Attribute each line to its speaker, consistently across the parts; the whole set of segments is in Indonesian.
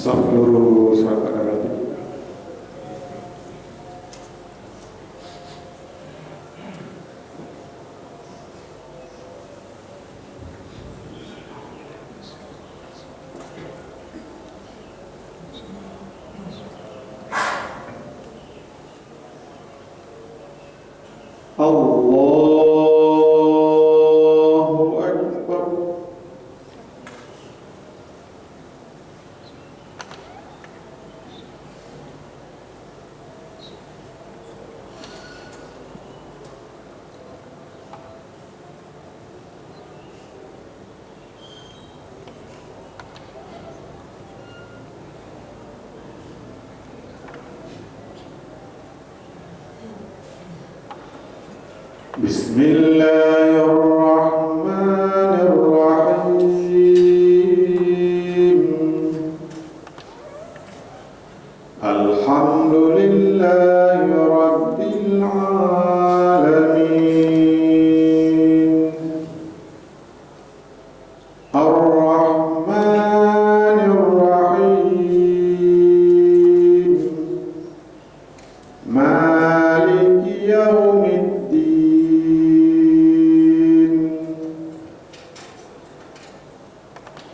Speaker 1: Astagfirullahaladzim. Allahu Akbar. Bismillahirrahmanirrahim. Alhamdulillahi rabbil alamin. Ar-Rahmanir-Rahim. Maliki yaumiddin.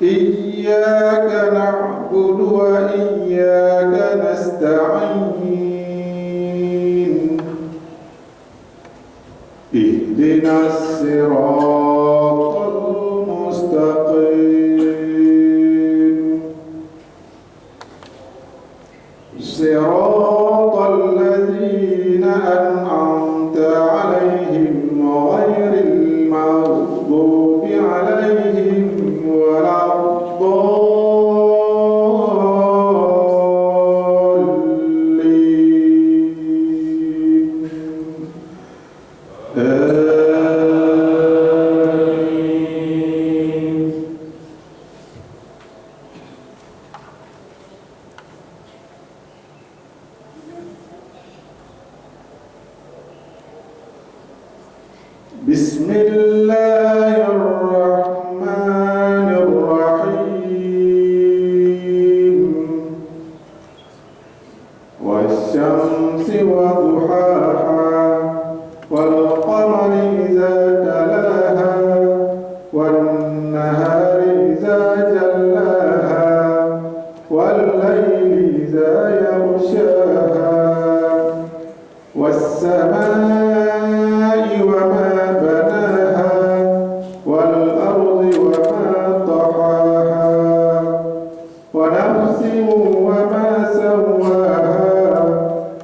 Speaker 1: Iyyaka na'budu wa iyyaka nasta'in. Ihdinas siratal mustaqim. Siratal ladzina an'amta 'alaihim ghairil maghdubi 'alaihim Bismillahirrahmanirrahim. Wasyamsi wa duhaha wal qamari idza talaha wan nahari idza jallaha wal layli idza yaghshaha was samaa'i wa ma banaha wal ardi wa ma tahaha wa nafsin wa ma sawwaha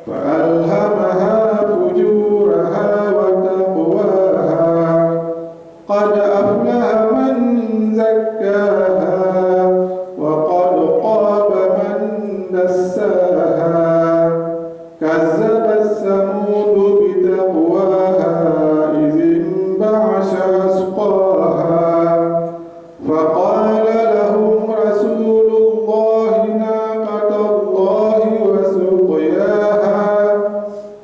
Speaker 1: fa alhamaha fujuraha wa taqwaha qad aflaha man zakkaha wa qad khaba man dassaha kazzabat samud bitaqwaha idh inba'asha asqaha faqala lahum rasulullahi naqatallahi wa suqyaha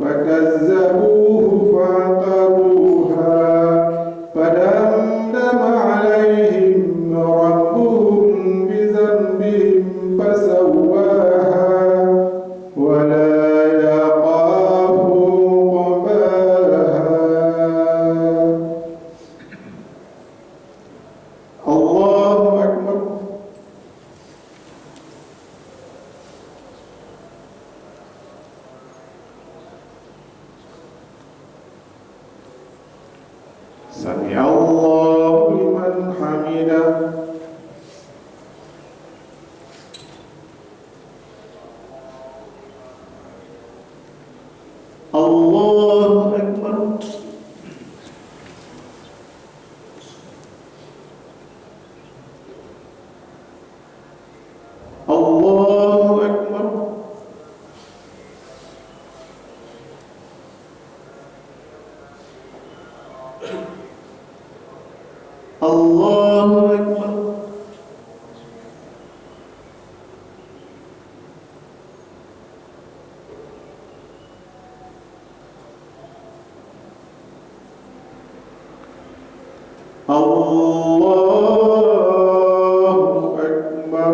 Speaker 1: fakazzabuhu fa'aqaruha fadamdama 'alaihim rabbuhum bizanbihim fasawwaha wa la yaqafu uqbaha. Allahu Akbar. Sami Allahu liman hamidah. Allahu Akbar. Allahu Akbar. Allahu Akbar. Allahu Akbar.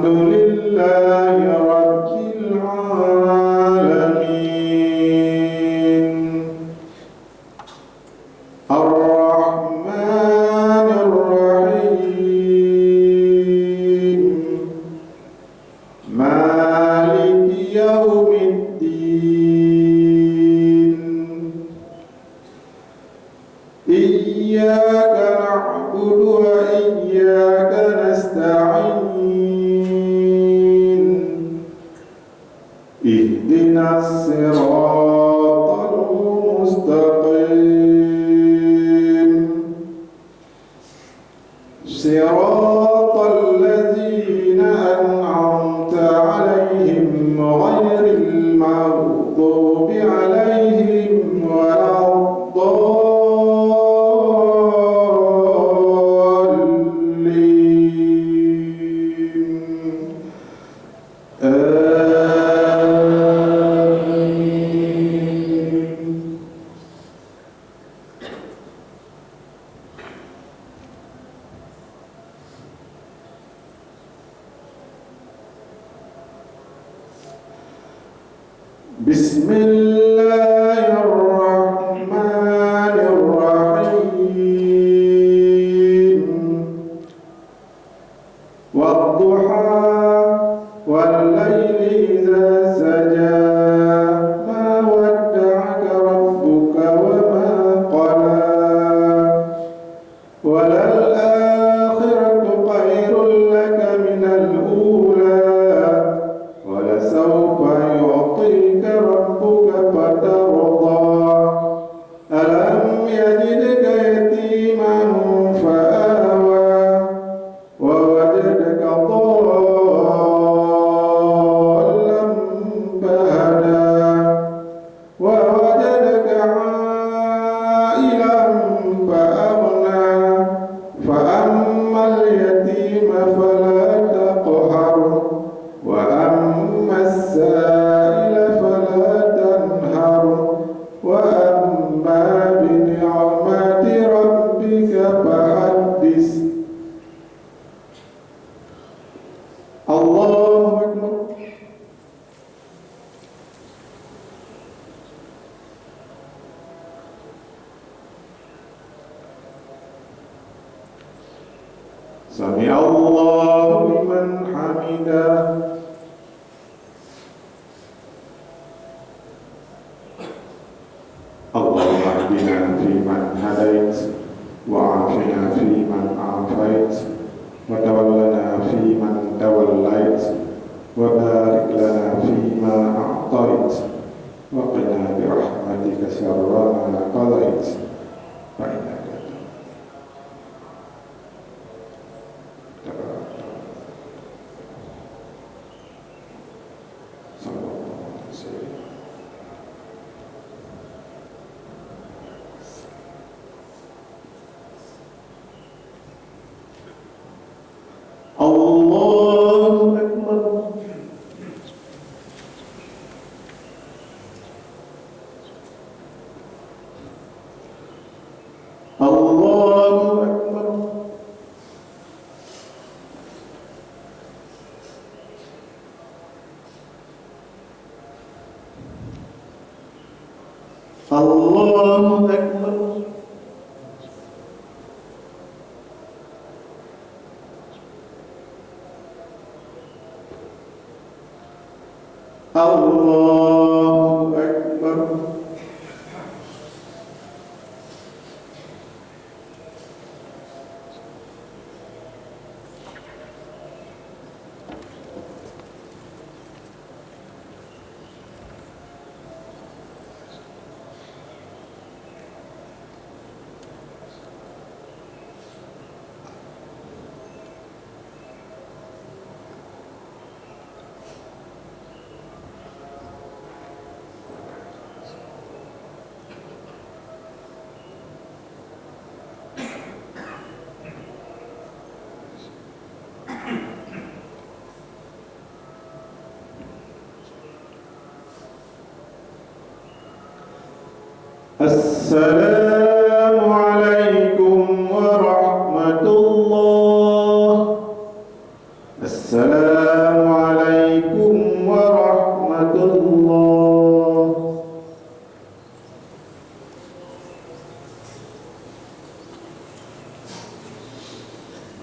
Speaker 1: لله رب العالمين الرحمن الرحيم مالك يوم الدين إياك نعبد وإياك نستعين اهدنا الصراط المستقيم صراط الذين أنعمت عليهم غير المغضوب عليهم ولا الضالين آمين. بسم الله الرحمن الرحيم والضحى والليل إذا سجى ما ودعك ربك وما قلى وللآخرة خير لك من الأولى ولسوف يعطيك ربك فترضى ألم يجدك يتيما فآوى ووجدك ضالا فهدى ووجدك عائلا فأغنى فأما اليتيم فلا تقهر وأما السائل فلا تنهر وأما بنعمة ربك فحدث الله أكبر سمع الله لمن حمده اللهم اهدنا فيمن هديت وعافنا فيمن عافيت وتولنا فيمن توليت وبارك لنا فيما أعطيت وقنا برحمتك شر ما قضيت فإنك تبارك صلى الله عليه وسلم. الله أكبر الله أكبر الله أكبر الله أكبر السلام عليكم ورحمة الله. السلام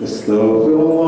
Speaker 1: أستغفر الله